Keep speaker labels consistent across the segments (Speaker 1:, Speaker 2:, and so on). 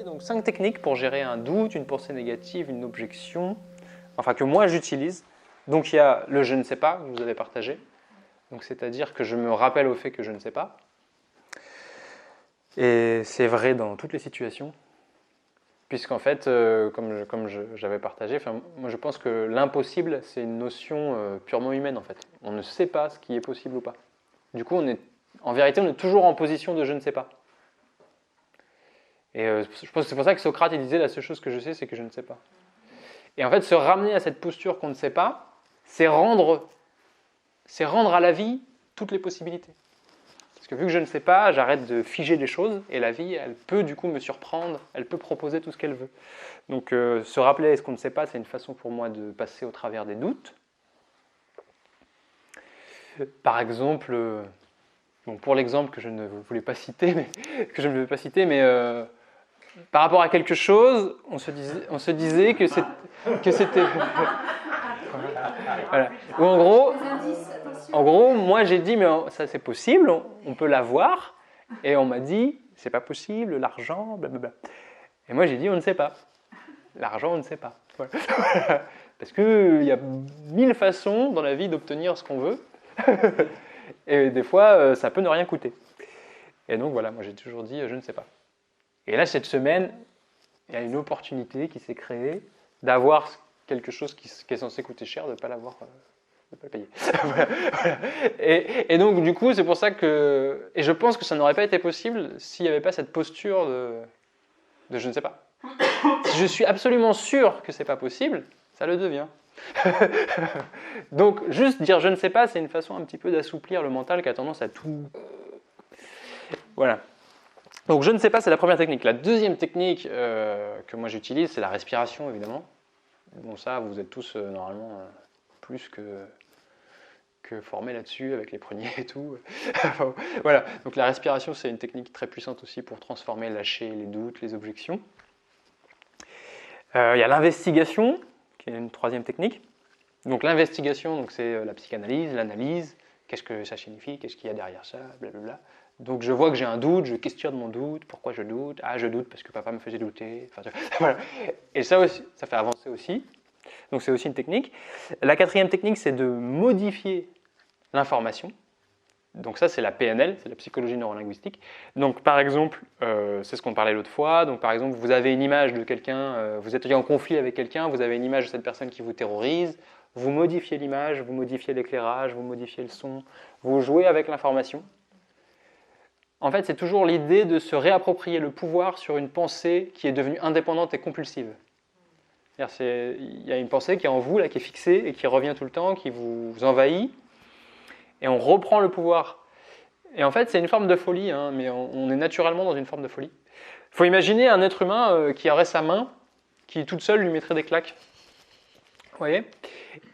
Speaker 1: Donc 5 techniques pour gérer un doute, une pensée négative, une objection, enfin que moi j'utilise. Donc il y a le je ne sais pas que vous avez partagé, donc c'est-à-dire que je me rappelle au fait que je ne sais pas. Et c'est vrai dans toutes les situations, puisqu'en fait, comme j'avais partagé, moi je pense que l'impossible c'est une notion purement humaine en fait. On ne sait pas ce qui est possible ou pas. Du coup, en vérité, on est toujours en position de je ne sais pas. Et je pense que c'est pour ça que Socrate il disait la seule chose que je sais, c'est que je ne sais pas. Et en fait, se ramener à cette posture qu'on ne sait pas, c'est rendre à la vie toutes les possibilités. Parce que vu que je ne sais pas, j'arrête de figer les choses et la vie, elle peut du coup me surprendre, elle peut proposer tout ce qu'elle veut. Donc se rappeler ce qu'on ne sait pas, c'est une façon pour moi de passer au travers des doutes. Par exemple, pour l'exemple que je ne voulais pas citer, mais par rapport à quelque chose, on se disait que c'était... Voilà. Ou en gros, moi j'ai dit, mais ça c'est possible, on peut l'avoir. Et on m'a dit, c'est pas possible, l'argent, blablabla. Et moi j'ai dit, on ne sait pas. L'argent, on ne sait pas. Voilà. Parce qu'il y a 1000 façons dans la vie d'obtenir ce qu'on veut. Et des fois, ça peut ne rien coûter. Et donc voilà, moi j'ai toujours dit, je ne sais pas. Et là, cette semaine, il y a une opportunité qui s'est créée d'avoir quelque chose qui est censé coûter cher, de ne pas l'avoir, de pas le payer. Voilà. Et donc, du coup, c'est pour ça que... Et je pense que ça n'aurait pas été possible s'il n'y avait pas cette posture de je ne sais pas. Si je suis absolument sûr que ce n'est pas possible, ça le devient. Donc, juste dire je ne sais pas, c'est une façon un petit peu d'assouplir le mental qui a tendance à tout... Voilà. Donc je ne sais pas, c'est la première technique. La deuxième technique que moi j'utilise, c'est la respiration, évidemment. Bon, ça, vous êtes tous normalement plus que formés là-dessus, avec les pruniers et tout. Enfin, voilà, donc la respiration, c'est une technique très puissante aussi pour transformer, lâcher les doutes, les objections. Il y a l'investigation, qui est une troisième technique. Donc l'investigation, donc, c'est la psychanalyse, l'analyse, qu'est-ce que ça signifie, qu'est-ce qu'il y a derrière ça, blablabla. Donc je vois que j'ai un doute, je questionne mon doute, pourquoi je doute, je doute parce que papa me faisait douter, enfin, voilà. Et ça aussi, ça fait avancer aussi, donc c'est aussi une technique. La quatrième technique, c'est de modifier l'information, donc ça c'est la PNL, c'est la psychologie neurolinguistique. Donc par exemple, c'est ce qu'on parlait l'autre fois, donc par exemple vous avez une image de quelqu'un, vous êtes en conflit avec quelqu'un, vous avez une image de cette personne qui vous terrorise, vous modifiez l'image, vous modifiez l'éclairage, vous modifiez le son, vous jouez avec l'information. En fait, c'est toujours l'idée de se réapproprier le pouvoir sur une pensée qui est devenue indépendante et compulsive. Il y a une pensée qui est en vous, là, qui est fixée et qui revient tout le temps, qui vous envahit, et on reprend le pouvoir. Et en fait, c'est une forme de folie, hein, mais on est naturellement dans une forme de folie. Il faut imaginer un être humain qui aurait sa main, qui toute seule lui mettrait des claques. Vous voyez ?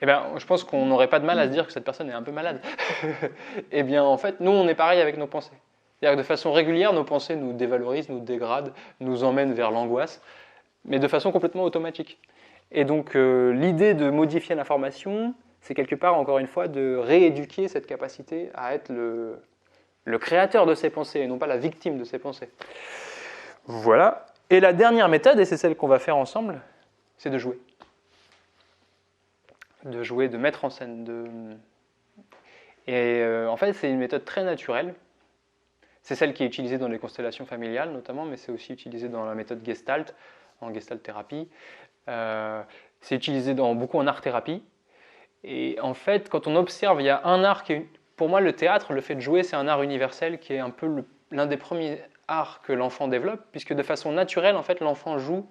Speaker 1: Eh bien, je pense qu'on n'aurait pas de mal à se dire que cette personne est un peu malade. Eh bien, en fait, nous, on est pareil avec nos pensées. C'est-à-dire que de façon régulière, nos pensées nous dévalorisent, nous dégradent, nous emmènent vers l'angoisse, mais de façon complètement automatique. Et donc, l'idée de modifier l'information, c'est quelque part, encore une fois, de rééduquer cette capacité à être le créateur de ses pensées, et non pas la victime de ses pensées. Voilà. Et la dernière méthode, et c'est celle qu'on va faire ensemble, c'est de jouer. De jouer, de mettre en scène. En fait, c'est une méthode très naturelle. C'est celle qui est utilisée dans les constellations familiales notamment, mais c'est aussi utilisé dans la méthode Gestalt, en Gestalt thérapie. C'est utilisé beaucoup en art-thérapie. Et en fait, quand on observe, il y a un art qui est... Pour moi, le théâtre, le fait de jouer, c'est un art universel qui est un peu l'un des premiers arts que l'enfant développe, puisque de façon naturelle, en fait, l'enfant joue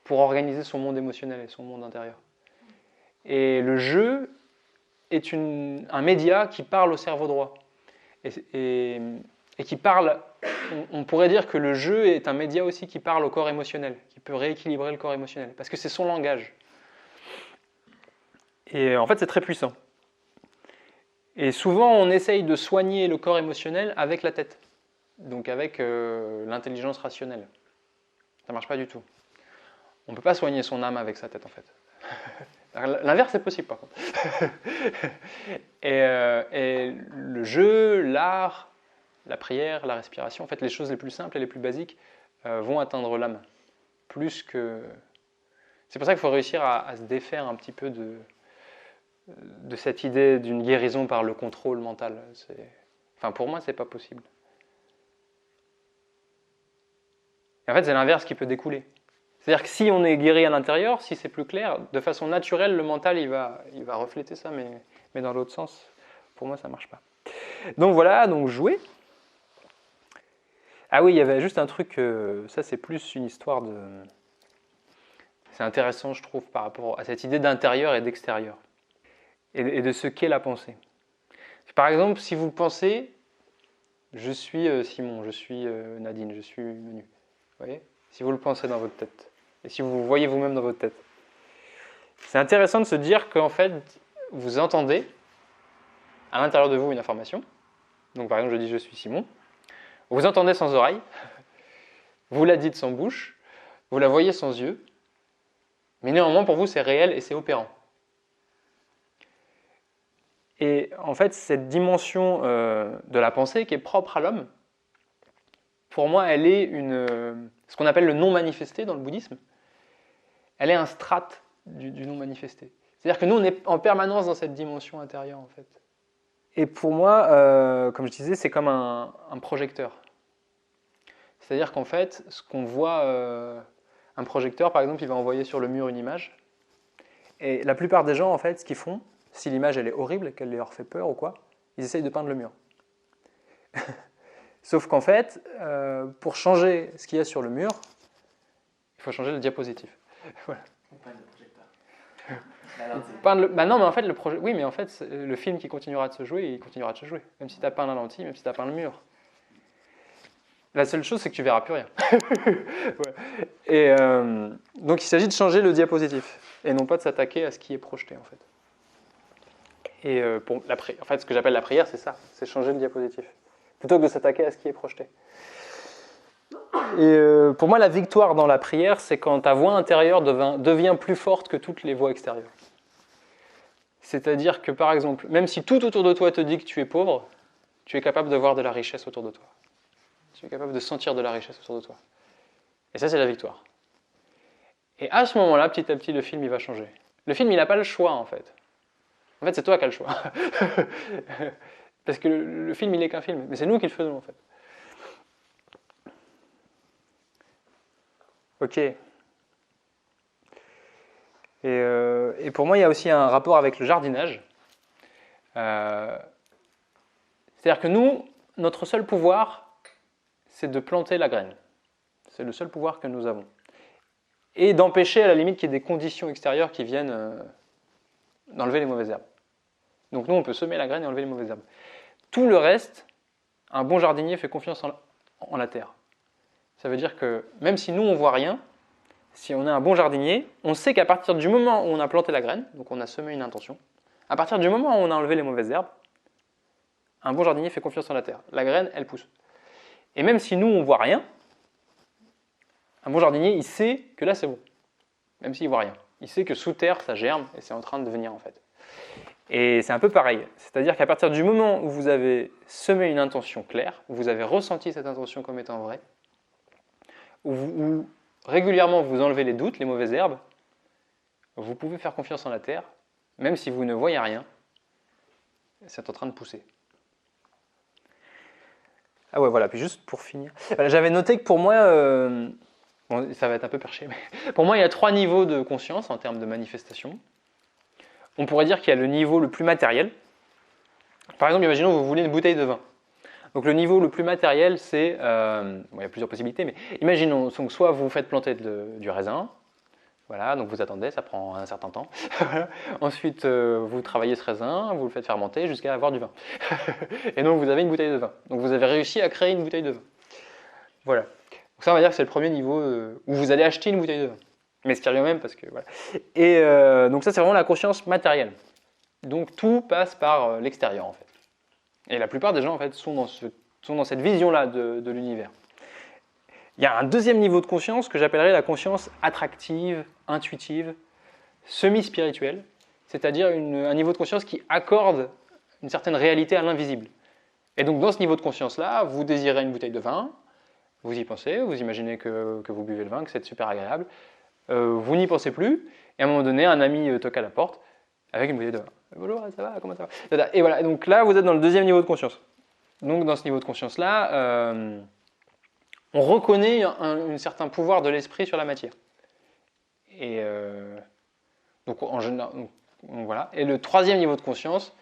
Speaker 1: pour organiser son monde émotionnel et son monde intérieur. Et le jeu est un média qui parle au cerveau droit. Et qui parle, on pourrait dire que le jeu est un média aussi qui parle au corps émotionnel, qui peut rééquilibrer le corps émotionnel, parce que c'est son langage. Et en fait, c'est très puissant. Et souvent, on essaye de soigner le corps émotionnel avec la tête, donc avec l'intelligence rationnelle. Ça ne marche pas du tout. On ne peut pas soigner son âme avec sa tête, en fait. L'inverse est possible, par contre. Et le jeu, l'art, la prière, la respiration, en fait, les choses les plus simples et les plus basiques vont atteindre l'âme. Plus que... C'est pour ça qu'il faut réussir à se défaire un petit peu de cette idée d'une guérison par le contrôle mental. Enfin, pour moi, c'est pas possible. Et en fait, c'est l'inverse qui peut découler. C'est-à-dire que si on est guéri à l'intérieur, si c'est plus clair, de façon naturelle, le mental, il va refléter ça, mais dans l'autre sens, pour moi, ça ne marche pas. Donc voilà, donc jouer. Ah oui, il y avait juste un truc, ça c'est plus une histoire de... C'est intéressant, je trouve, par rapport à cette idée d'intérieur et d'extérieur, et de ce qu'est la pensée. Par exemple, si vous pensez, je suis Simon, je suis Nadine, je suis Menu. Vous voyez ? Si vous le pensez dans votre tête, et si vous vous voyez vous-même dans votre tête. C'est intéressant de se dire qu'en fait, vous entendez à l'intérieur de vous une information. Donc par exemple, je dis je suis Simon. Vous entendez sans oreille, vous la dites sans bouche, vous la voyez sans yeux, mais néanmoins pour vous c'est réel et c'est opérant. Et en fait, cette dimension de la pensée qui est propre à l'homme, pour moi, elle est ce qu'on appelle le non manifesté dans le bouddhisme. Elle est un strate du non manifesté. C'est-à-dire que nous, on est en permanence dans cette dimension intérieure, en fait. Et pour moi, comme je disais, c'est comme un projecteur. C'est-à-dire qu'en fait, ce qu'on voit, un projecteur, par exemple, il va envoyer sur le mur une image. Et la plupart des gens, en fait, ce qu'ils font, si l'image elle est horrible, qu'elle leur fait peur ou quoi, ils essayent de peindre le mur. Sauf qu'en fait, pour changer ce qu'il y a sur le mur, il faut changer le diapositive. Voilà.
Speaker 2: Peindre le projecteur.
Speaker 1: Bah non, mais en fait, oui, mais en fait, le film qui continuera de se jouer, il continuera de se jouer. Même si tu as peint la lentille, même si tu as peint le mur. La seule chose, c'est que tu verras plus rien. Ouais. Et donc, il s'agit de changer le diapositif et non pas de s'attaquer à ce qui est projeté, en fait. Et en fait, ce que j'appelle la prière, c'est ça, c'est changer le diapositif, plutôt que de s'attaquer à ce qui est projeté. Et pour moi, la victoire dans la prière, c'est quand ta voix intérieure devient plus forte que toutes les voix extérieures. C'est-à-dire que, par exemple, même si tout autour de toi te dit que tu es pauvre, tu es capable de voir de la richesse autour de toi. Tu es capable de sentir de la richesse autour de toi. Et ça, c'est la victoire. Et à ce moment-là, petit à petit, le film, il va changer. Le film, il n'a pas le choix, en fait. En fait, c'est toi qui as le choix. Parce que le film, il n'est qu'un film. Mais c'est nous qui le faisons, en fait. Ok. Et pour moi, il y a aussi un rapport avec le jardinage. C'est-à-dire que nous, notre seul pouvoir, c'est de planter la graine. C'est le seul pouvoir que nous avons. Et d'empêcher, à la limite, qu'il y ait des conditions extérieures qui viennent d'enlever les mauvaises herbes. Donc nous, on peut semer la graine et enlever les mauvaises herbes. Tout le reste, un bon jardinier fait confiance en la terre. Ça veut dire que même si nous, on ne voit rien, si on est un bon jardinier, on sait qu'à partir du moment où on a planté la graine, donc on a semé une intention, à partir du moment où on a enlevé les mauvaises herbes, un bon jardinier fait confiance en la terre. La graine, elle pousse. Et même si nous, on ne voit rien, un bon jardinier, il sait que là, c'est bon. Même s'il ne voit rien. Il sait que sous terre, ça germe et c'est en train de devenir, en fait. Et c'est un peu pareil. C'est-à-dire qu'à partir du moment où vous avez semé une intention claire, où vous avez ressenti cette intention comme étant vraie, où régulièrement vous enlevez les doutes, les mauvaises herbes, vous pouvez faire confiance en la terre, même si vous ne voyez rien, c'est en train de pousser. Ah ouais, voilà, puis juste pour finir. J'avais noté que pour moi, bon, ça va être un peu perché, mais pour moi, il y a 3 niveaux de conscience en termes de manifestation. On pourrait dire qu'il y a le niveau le plus matériel. Par exemple, imaginons que vous voulez une bouteille de vin. Donc le niveau le plus matériel, c'est... bon, il y a plusieurs possibilités, mais imaginons, donc, soit vous faites planter du raisin, voilà, donc vous attendez, ça prend un certain temps. Ensuite, vous travaillez ce raisin, vous le faites fermenter jusqu'à avoir du vin. Et donc vous avez une bouteille de vin. Donc vous avez réussi à créer une bouteille de vin. Voilà. Donc ça, on va dire que c'est le premier niveau où vous allez acheter une bouteille de vin. Mais ce qui revient même parce que voilà. Et donc ça, c'est vraiment la conscience matérielle. Donc tout passe par l'extérieur en fait. Et la plupart des gens en fait sont dans cette vision-là de l'univers. Il y a un deuxième niveau de conscience que j'appellerais la conscience attractive, intuitive, semi-spirituelle, c'est-à-dire un niveau de conscience qui accorde une certaine réalité à l'invisible. Et donc dans ce niveau de conscience-là, vous désirez une bouteille de vin, Vous y pensez, vous imaginez que vous buvez le vin, que c'est super agréable. Vous n'y pensez plus, et à un moment donné, un ami toque à la porte avec une bouteille de vin. Bonjour, ça va, comment ça va? Et voilà, donc là, vous êtes dans le deuxième niveau de conscience. Donc dans ce niveau de conscience-là, on reconnaît un certain pouvoir de l'esprit sur la matière. Et donc en général, donc voilà. Et le troisième niveau de conscience,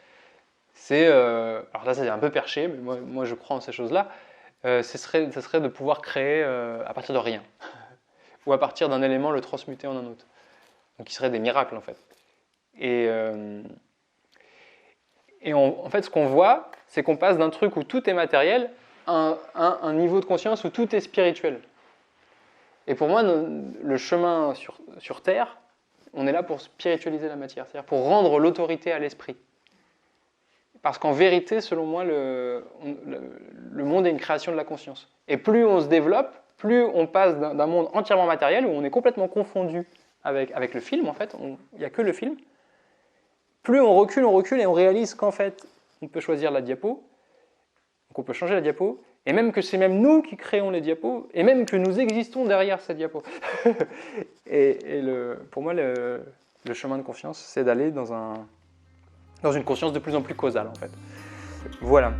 Speaker 1: c'est, alors là c'est un peu perché, mais moi je crois en ces choses-là, ce serait de pouvoir créer à partir de rien, ou à partir d'un élément le transmuter en un autre. Donc qui serait des miracles en fait. Et en fait ce qu'on voit, c'est qu'on passe d'un truc où tout est matériel à un niveau de conscience où tout est spirituel. Et pour moi, le chemin sur Terre, on est là pour spiritualiser la matière, c'est-à-dire pour rendre l'autorité à l'esprit. Parce qu'en vérité, selon moi, le monde est une création de la conscience. Et plus on se développe, plus on passe d'un monde entièrement matériel, où on est complètement confondu avec le film, en fait, il n'y a que le film. Plus on recule et on réalise qu'en fait, on peut choisir la diapo, donc on peut changer la diapo, et même que c'est même nous qui créons les diapos, et même que nous existons derrière ces diapos. Pour moi, le chemin de conscience, c'est d'aller dans une conscience de plus en plus causale, en fait. Voilà.